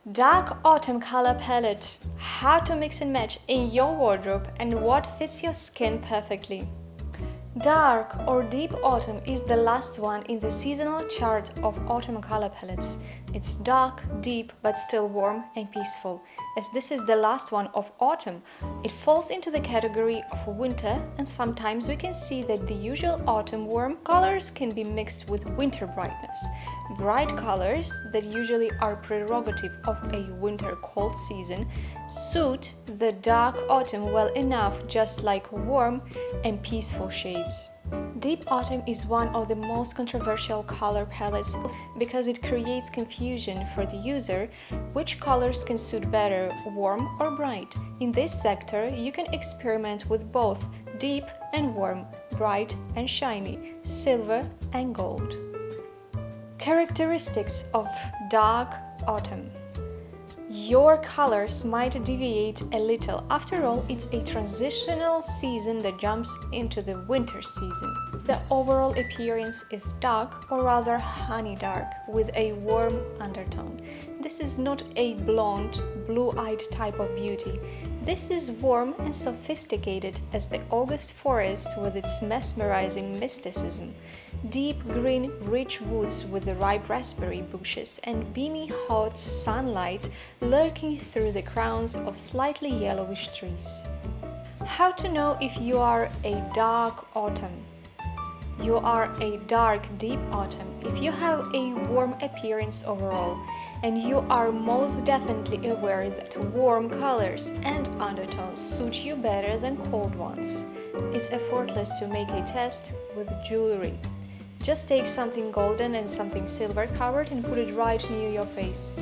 Dark autumn color palette. How to mix and match in your wardrobe and what fits your skin perfectly. Dark or deep autumn is the last one in the seasonal chart of autumn color palettes. It's dark, deep, but still warm and peaceful. As this is the last one of autumn, it falls into the category of winter, and sometimes we can see that the usual autumn warm colors can be mixed with winter brightness. Bright colors that usually are prerogative of a winter cold season suit the dark autumn well enough, just like warm and peaceful shades. Deep autumn is one of the most controversial color palettes because it creates confusion for the user which colors can suit better, warm or bright. In this sector, you can experiment with both deep and warm, bright and shiny, silver and gold. Characteristics of dark autumn. Your colors might deviate a little. After all, it's a transitional season that jumps into the winter season. The overall appearance is dark, or rather honey dark, with a warm undertone. This is not a blonde, blue-eyed type of beauty. This is warm and sophisticated as the August forest with its mesmerizing mysticism. Deep green, rich woods with the ripe raspberry bushes and beamy hot sunlight lurking through the crowns of slightly yellowish trees. How to know if you are a dark autumn? You are a dark, deep autumn if you have a warm appearance overall, and you are most definitely aware that warm colors and undertones suit you better than cold ones. It's effortless to make a test with jewelry. Just take something golden and something silver covered and put it right near your face.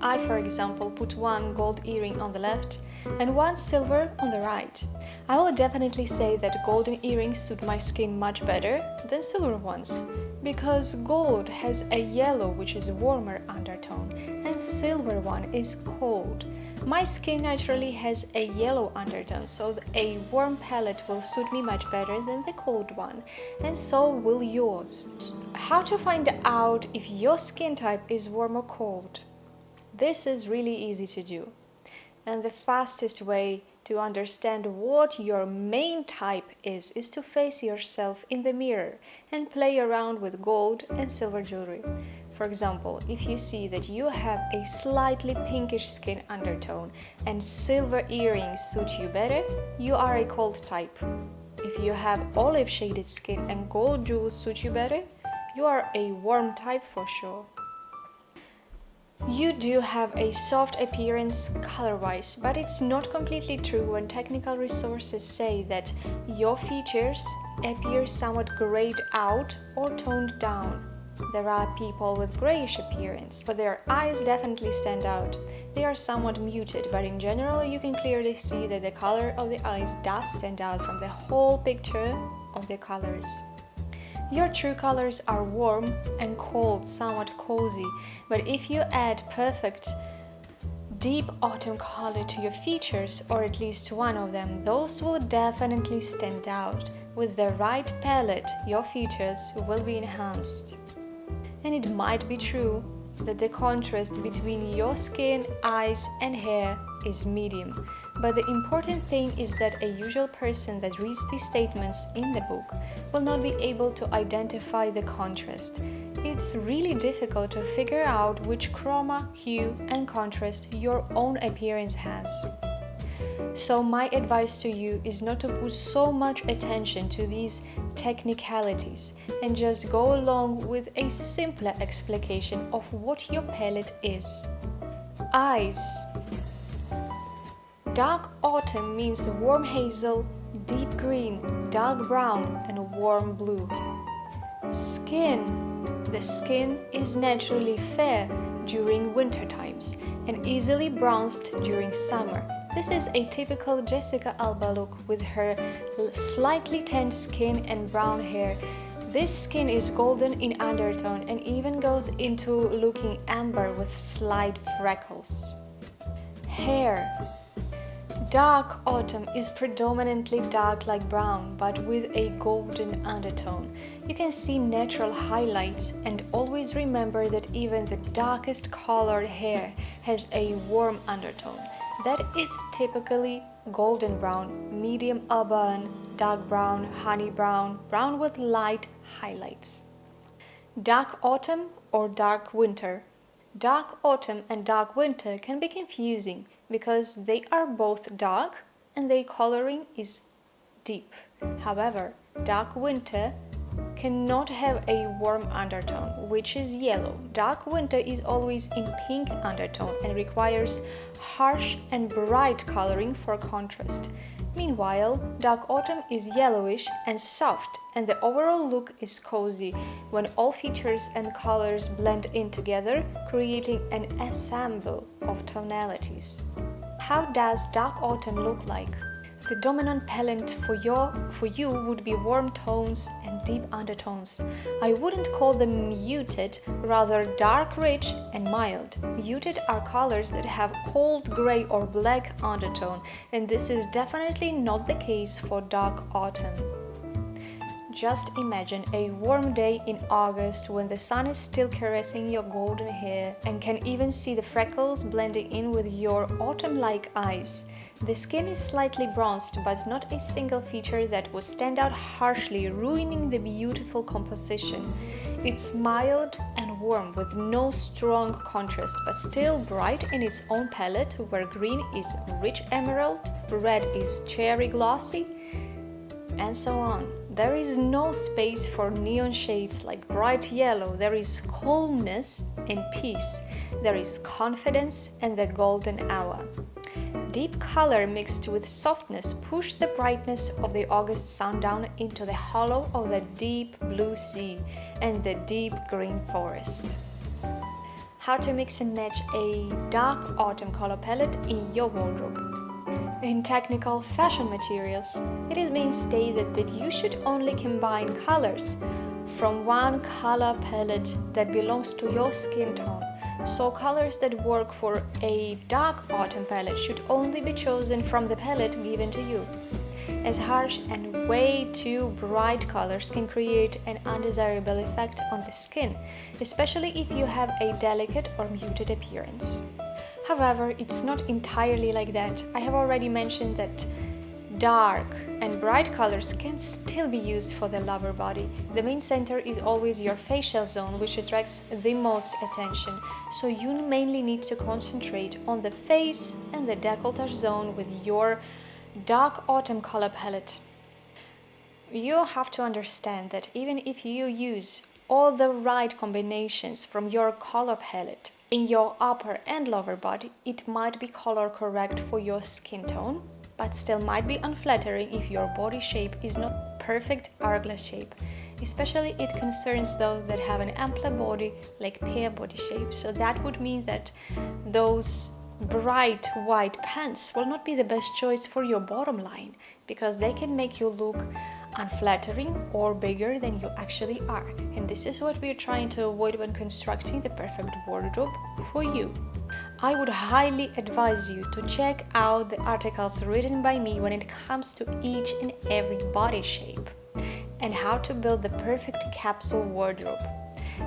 I, for example, put one gold earring on the left and one silver on the right. I will definitely say that golden earrings suit my skin much better than silver ones, because gold has a yellow which is a warmer undertone and silver one is cold. My skin naturally has a yellow undertone, so a warm palette will suit me much better than the cold one, and so will yours. How to find out if your skin type is warm or cold? This is really easy to do, and the fastest way to understand what your main type is to face yourself in the mirror and play around with gold and silver jewelry. For example, if you see that you have a slightly pinkish skin undertone and silver earrings suit you better, you are a cold type. If you have olive shaded skin and gold jewels suit you better, you are a warm type for sure. You do have a soft appearance color-wise, but it's not completely true when technical resources say that your features appear somewhat grayed out or toned down. There are people with grayish appearance, but their eyes definitely stand out. They are somewhat muted, but in general you can clearly see that the color of the eyes does stand out from the whole picture of the colors. Your true colors are warm and cold, somewhat cozy, but if you add perfect deep autumn color to your features, or at least one of them, those will definitely stand out. With the right palette, your features will be enhanced. And it might be true that the contrast between your skin, eyes and hair is medium. But the important thing is that a usual person that reads these statements in the book will not be able to identify the contrast. It's really difficult to figure out which chroma, hue and contrast your own appearance has. So my advice to you is not to put so much attention to these technicalities and just go along with a simpler explication of what your palette is. Eyes. Dark autumn means warm hazel, deep green, dark brown and warm blue. Skin. The skin is naturally fair during winter times and easily bronzed during summer. This is a typical Jessica Alba look with her slightly tanned skin and brown hair. This skin is golden in undertone and even goes into looking amber with slight freckles. Hair. Dark autumn is predominantly dark like brown, but with a golden undertone. You can see natural highlights, and always remember that even the darkest colored hair has a warm undertone. That is typically golden brown, medium auburn, dark brown, honey brown, brown with light highlights. Dark autumn or dark winter. Dark autumn and dark winter can be confusing because they are both dark and their coloring is deep. However, dark winter cannot have a warm undertone, which is yellow. Dark winter is always in pink undertone and requires harsh and bright coloring for contrast. Meanwhile, dark autumn is yellowish and soft, and the overall look is cozy when all features and colors blend in together, creating an ensemble of tonalities. How does dark autumn look like? The dominant palette for you would be warm tones and deep undertones. I wouldn't call them muted, rather dark, rich, and mild. Muted are colors that have cold gray or black undertone, and this is definitely not the case for dark autumn. Just imagine a warm day in August when the sun is still caressing your golden hair and can even see the freckles blending in with your autumn-like eyes. The skin is slightly bronzed, but not a single feature that would stand out harshly, ruining the beautiful composition. It's mild and warm with no strong contrast, but still bright in its own palette, where green is rich emerald, red is cherry glossy, and so on. There is no space for neon shades like bright yellow. There is calmness and peace. There is confidence and the golden hour. Deep color mixed with softness push the brightness of the August sun down into the hollow of the deep blue sea and the deep green forest. How to mix and match a dark autumn color palette in your wardrobe. In technical fashion materials, it is being stated that you should only combine colors from one color palette that belongs to your skin tone. So colors that work for a dark autumn palette should only be chosen from the palette given to you, as harsh and way too bright colors can create an undesirable effect on the skin, especially if you have a delicate or muted appearance. However, it's not entirely like that. I have already mentioned that dark and bright colors can still be used for the lover body. The main center is always your facial zone, which attracts the most attention, so you mainly need to concentrate on the face and the décolletage zone with your dark autumn color palette. You have to understand that even if you use all the right combinations from your color palette in your upper and lower body, it might be color correct for your skin tone, but still might be unflattering if your body shape is not perfect hourglass shape. Especially it concerns those that have an ampler body like Pear body shape, so that would mean that those bright white pants will not be the best choice for your bottom line, because they can make you look unflattering or bigger than you actually are. And this is what we're trying to avoid when constructing the perfect wardrobe for you. I would highly advise you to check out the articles written by me when it comes to each and every body shape and how to build the perfect capsule wardrobe.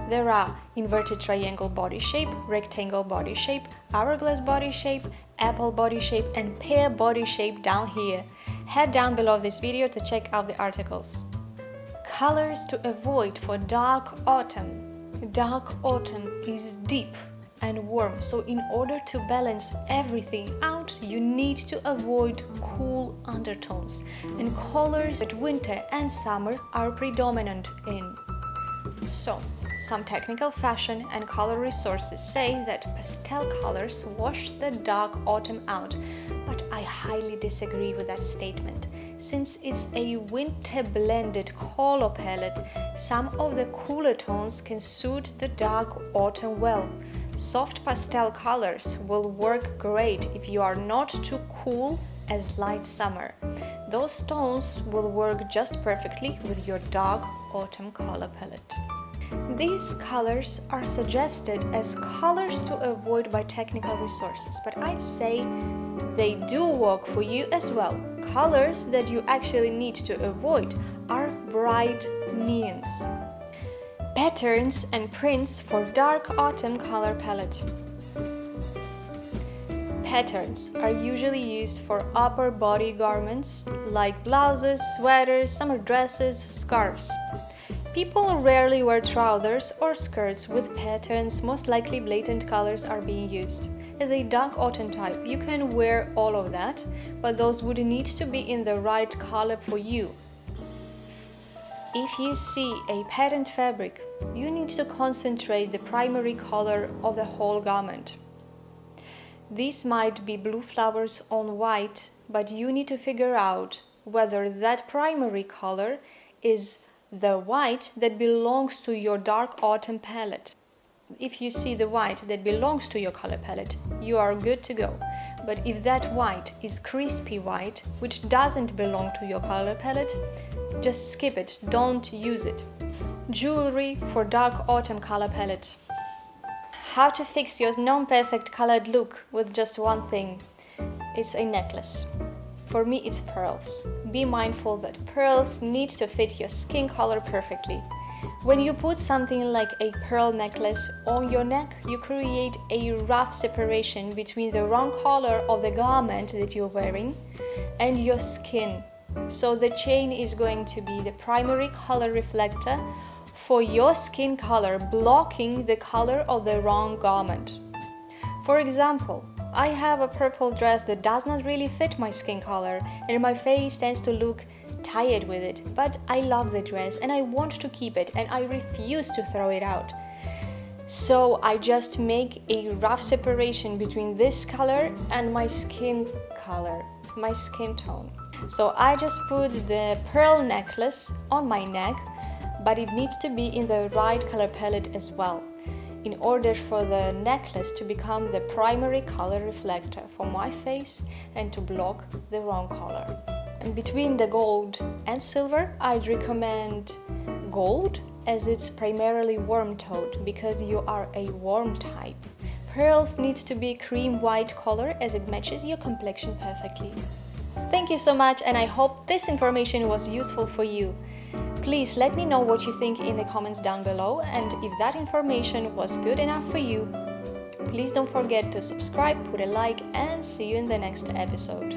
There are inverted triangle body shape, rectangle body shape, hourglass body shape, apple body shape, and pear body shape down here. Head down below this video to check out the articles. Colors to avoid for dark autumn. Dark autumn is deep and warm, so in order to balance everything out, you need to avoid cool undertones and colors that winter and summer are predominant in. So, some technical fashion and color resources say that pastel colors wash the dark autumn out, but I highly disagree with that statement. Since it's a winter blended color palette, some of the cooler tones can suit the dark autumn well. Soft pastel colors will work great if you are not too cool as light summer. Those tones will work just perfectly with your dark autumn color palette. These colors are suggested as colors to avoid by technical resources, but I say they do work for you as well. Colors that you actually need to avoid are bright neons. Patterns and prints for dark autumn color palette. Patterns are usually used for upper body garments like blouses, sweaters, summer dresses, scarves. People rarely wear trousers or skirts with patterns, most likely blatant colors are being used. As a dark autumn type, you can wear all of that, but those would need to be in the right color for you. If you see a patterned fabric, you need to concentrate the primary color of the whole garment. These might be blue flowers on white, but you need to figure out whether that primary color is the white that belongs to your dark autumn palette. If you see the white that belongs to your color palette, you are good to go. But if that white is crispy white, which doesn't belong to your color palette, just skip it, don't use it. Jewelry for dark autumn color palette. How to fix your non-perfect colored look with just one thing. It's a necklace. For me, it's pearls. Be mindful that pearls need to fit your skin color perfectly. When you put something like a pearl necklace on your neck, you create a rough separation between the wrong color of the garment that you're wearing and your skin. So the chain is going to be the primary color reflector for your skin color, blocking the color of the wrong garment. For example, I have a purple dress that does not really fit my skin color and my face tends to look tired with it, but I love the dress and I want to keep it and I refuse to throw it out. So I just make a rough separation between this color and my skin color, my skin tone. So I just put the pearl necklace on my neck, but it needs to be in the right color palette as well, in order for the necklace to become the primary color reflector for my face and to block the wrong color. And between the gold and silver, I'd recommend gold, as it's primarily warm-toned because you are a warm type. Pearls need to be cream white color as it matches your complexion perfectly. Thank you so much, and I hope this information was useful for you. Please let me know what you think in the comments down below, and if that information was good enough for you, please don't forget to subscribe, put a like, and see you in the next episode.